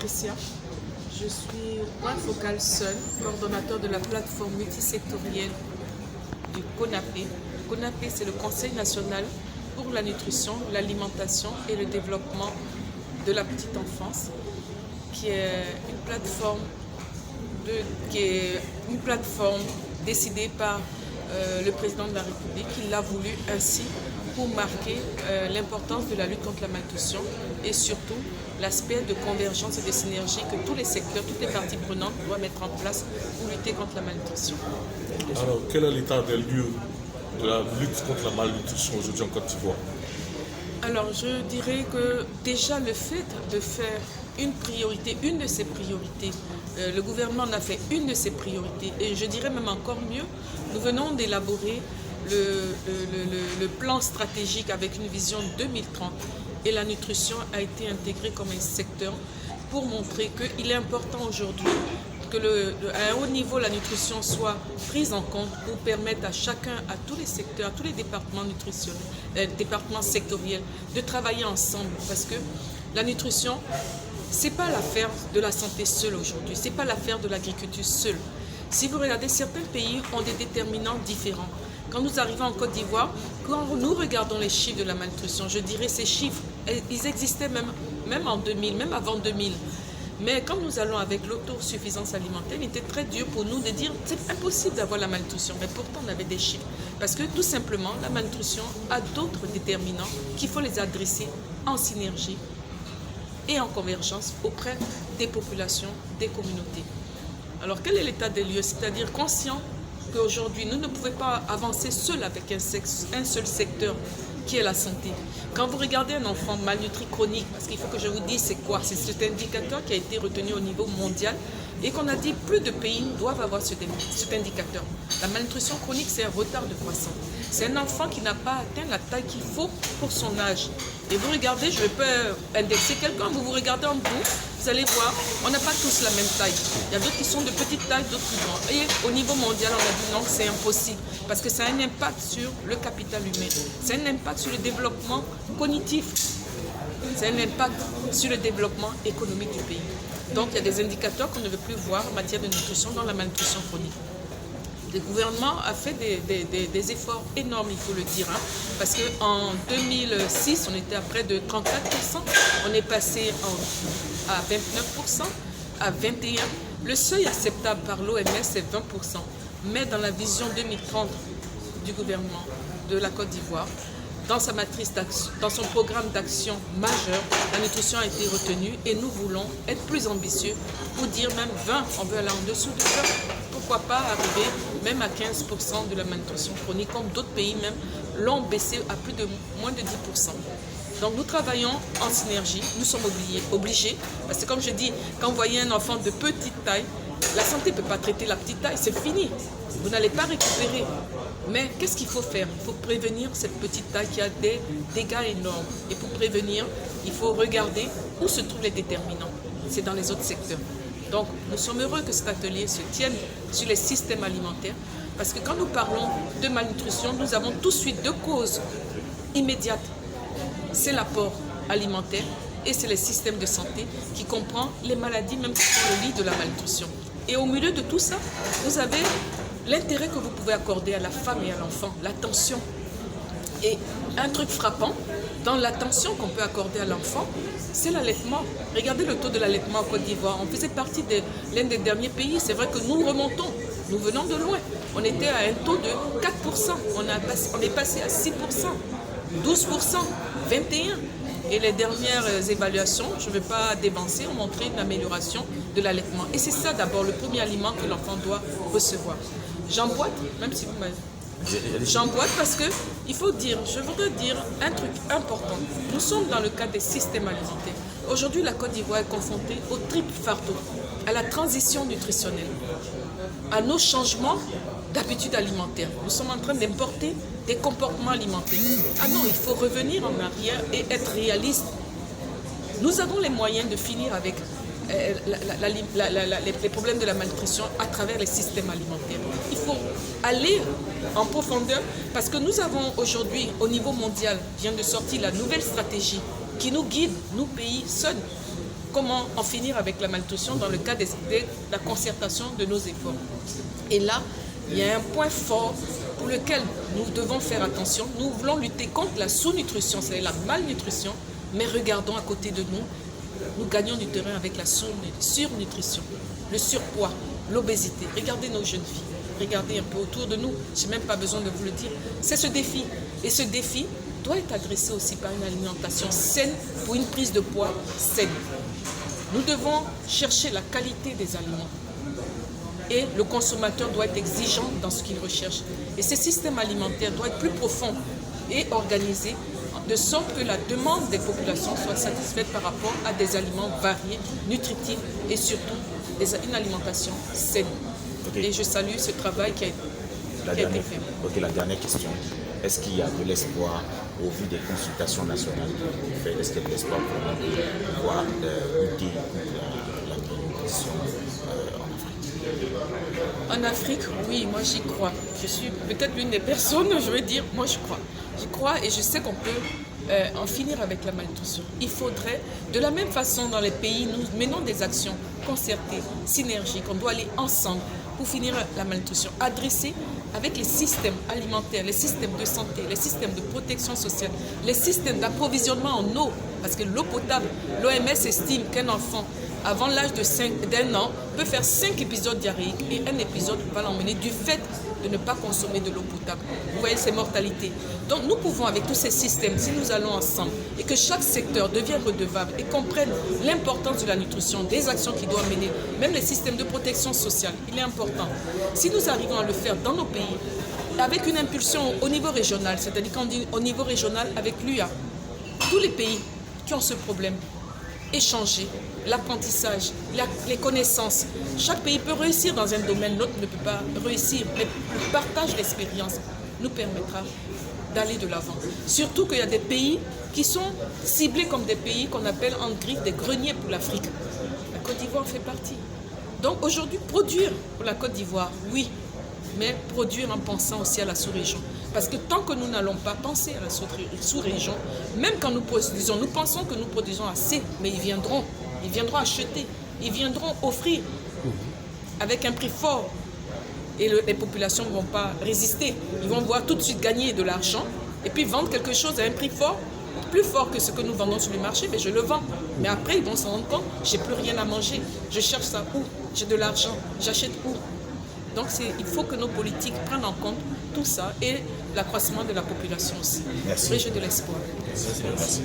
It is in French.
Patricia. Je suis point focal seul, coordonnateur de la plateforme multisectorielle du CONAPE. Le CONAPE, c'est le Conseil national pour la nutrition, l'alimentation et le développement de la petite enfance, qui est une plateforme décidée par le président de la République. Il l'a voulu ainsi pour marquer l'importance de la lutte contre la malnutrition et surtout l'aspect de convergence et de synergie que tous les secteurs, toutes les parties prenantes doivent mettre en place pour lutter contre la malnutrition. Alors, quel est l'état des lieux de la lutte contre la malnutrition aujourd'hui en Côte d'Ivoire? Alors, je dirais que déjà le fait de faire une priorité, une de ses priorités, le gouvernement en a fait une de ses priorités, et je dirais même encore mieux, nous venons d'élaborer le plan stratégique avec une vision 2030, et la nutrition a été intégrée comme un secteur pour montrer qu'il est important aujourd'hui que à un haut niveau la nutrition soit prise en compte pour permettre à chacun, à tous les secteurs, à tous les départements nutritionnels, départements sectoriels, de travailler ensemble, parce que la nutrition, c'est pas l'affaire de la santé seule aujourd'hui, c'est pas l'affaire de l'agriculture seule. Si vous regardez, certains pays ont des déterminants différents. Quand nous arrivons en Côte d'Ivoire, quand nous regardons les chiffres de la malnutrition, je dirais ces chiffres, ils existaient même en 2000, même avant 2000. Mais quand nous allons avec l'autosuffisance alimentaire, il était très dur pour nous de dire c'est impossible d'avoir la malnutrition. Mais pourtant, on avait des chiffres. Parce que tout simplement, la malnutrition a d'autres déterminants qu'il faut les adresser en synergie et en convergence auprès des populations, des communautés. Alors, quel est l'état des lieux? C'est-à-dire conscient qu'aujourd'hui, nous ne pouvons pas avancer seul avec un seul secteur qui est la santé. Quand vous regardez un enfant malnutri chronique, parce qu'il faut que je vous dise c'est quoi, c'est cet indicateur qui a été retenu au niveau mondial et qu'on a dit plus de pays doivent avoir cet indicateur. La malnutrition chronique, c'est un retard de croissance. C'est un enfant qui n'a pas atteint la taille qu'il faut pour son âge. Et vous regardez, je peux indexer quelqu'un, vous regardez en dessous, vous allez voir, on n'a pas tous la même taille. Il y a d'autres qui sont de petite taille, d'autres plus grands. Et au niveau mondial, on a dit non, c'est impossible. Parce que ça a un impact sur le capital humain. Ça a un impact sur le développement cognitif. Ça a un impact sur le développement économique du pays. Donc, il y a des indicateurs qu'on ne veut plus voir en matière de nutrition dans la malnutrition chronique. Le gouvernement a fait des efforts énormes, il faut le dire, parce qu'en 2006, on était à près de 34%, on est passé à 29%, à 21%. Le seuil acceptable par l'OMS, c'est 20%. Mais dans la vision 2030 du gouvernement de la Côte d'Ivoire, dans sa matrice d'action, dans son programme d'action majeur, la nutrition a été retenue et nous voulons être plus ambitieux pour dire même 20, on veut aller en dessous de 20. Pourquoi pas arriver même à 15% de la malnutrition chronique, comme d'autres pays même l'ont baissé à moins de 10%. Donc nous travaillons en synergie, nous sommes obligés, parce que comme je dis, quand vous voyez un enfant de petite taille, la santé ne peut pas traiter la petite taille, c'est fini. Vous n'allez pas récupérer. Mais qu'est-ce qu'il faut faire? Il faut prévenir cette petite taille qui a des dégâts énormes. Et pour prévenir, il faut regarder où se trouvent les déterminants. C'est dans les autres secteurs. Donc, nous sommes heureux que cet atelier se tienne sur les systèmes alimentaires. Parce que quand nous parlons de malnutrition, nous avons tout de suite deux causes immédiates. C'est l'apport alimentaire et c'est le système de santé qui comprend les maladies même qui sont le lit de la malnutrition. Et au milieu de tout ça, vous avez l'intérêt que vous pouvez accorder à la femme et à l'enfant, l'attention. Et un truc frappant, dans l'attention qu'on peut accorder à l'enfant, c'est l'allaitement. Regardez le taux de l'allaitement en Côte d'Ivoire. On faisait partie de l'un des derniers pays. C'est vrai que nous remontons. Nous venons de loin. On était à un taux de 4%. On est passé à 6%, 12%, 21%. Et les dernières évaluations, je ne vais pas dévancer, ont montré une amélioration de l'allaitement. Et c'est ça d'abord le premier aliment que l'enfant doit recevoir. J'emboîte, même si vous m'avez... J'emboîte parce que il faut dire, je voudrais dire un truc important. Nous sommes dans le cadre des systèmes alimentaires. Aujourd'hui, la Côte d'Ivoire est confrontée au triple fardeau, à la transition nutritionnelle, à nos changements d'habitudes alimentaires. Nous sommes en train d'importer des comportements alimentaires. Ah non, il faut revenir en arrière et être réaliste. Nous avons les moyens de finir avec les problèmes de la malnutrition à travers les systèmes alimentaires. Il faut aller en profondeur parce que nous avons aujourd'hui, au niveau mondial, vient de sortir la nouvelle stratégie qui nous guide, nous pays seuls. comment en finir avec la malnutrition dans le cadre de la concertation de nos efforts. Et là, il y a un point fort pour lequel nous devons faire attention. Nous voulons lutter contre la sous-nutrition, c'est-à-dire la malnutrition, mais regardons à côté de nous, nous gagnons du terrain avec la surnutrition, le surpoids, l'obésité. Regardez nos jeunes filles, regardez un peu autour de nous, je n'ai même pas besoin de vous le dire. C'est ce défi. Et ce défi doit être adressé aussi par une alimentation saine pour une prise de poids saine. Nous devons chercher la qualité des aliments. Et le consommateur doit être exigeant dans ce qu'il recherche. Et ce système alimentaire doit être plus profond et organisé, de sorte que la demande des populations soit satisfaite par rapport à des aliments variés, nutritifs et surtout une alimentation saine. Okay. Et je salue ce travail qui a été fait. Ok, la dernière question. Est-ce qu'il y a de l'espoir au vu des consultations nationales qui sont faites? Est-ce qu'il y a de l'espoir pour pouvoir lutter contre la malnutrition en Afrique? Oui, moi j'y crois. Je suis peut-être l'une des personnes, je veux dire, moi je crois. J'y crois et je sais qu'on peut en finir avec la malnutrition. Il faudrait, de la même façon dans les pays, nous menons des actions concertées, synergiques, on doit aller ensemble pour finir la malnutrition, adressée avec les systèmes alimentaires, les systèmes de santé, les systèmes de protection sociale, les systèmes d'approvisionnement en eau, parce que l'eau potable, l'OMS estime qu'un enfant avant l'âge d'1 an peut faire 5 épisodes diarrhéiques et un épisode va l'emmener du fait de ne pas consommer de l'eau potable. Vous voyez ces mortalités. Donc nous pouvons avec tous ces systèmes, si nous allons ensemble et que chaque secteur devienne redevable et comprenne l'importance de la nutrition, des actions qu'il doit mener, même les systèmes de protection sociale, il est important. Si nous arrivons à le faire dans nos pays, avec une impulsion au niveau régional, c'est-à-dire qu'on dit au niveau régional avec l'UA, tous les pays qui ont ce problème, échanger, l'apprentissage, les connaissances. Chaque pays peut réussir dans un domaine, l'autre ne peut pas réussir, mais le partage d'expérience nous permettra d'aller de l'avant. Surtout qu'il y a des pays qui sont ciblés comme des pays qu'on appelle en griffe des greniers pour l'Afrique. La Côte d'Ivoire en fait partie. Donc aujourd'hui, produire pour la Côte d'Ivoire, oui, mais produire en pensant aussi à la sous-région. Parce que tant que nous n'allons pas penser à la sous-région, même quand nous produisons, nous pensons que nous produisons assez, mais ils viendront acheter, ils viendront offrir avec un prix fort. Et les populations ne vont pas résister. Ils vont voir tout de suite gagner de l'argent et puis vendre quelque chose à un prix fort, plus fort que ce que nous vendons sur le marché, mais je le vends. Mais après, ils vont s'en rendre compte, j'ai plus rien à manger. Je cherche ça où? J'ai de l'argent, j'achète où? Donc il faut que nos politiques prennent en compte tout ça et l'accroissement de la population aussi. Merci. J'ai de l'espoir. Merci.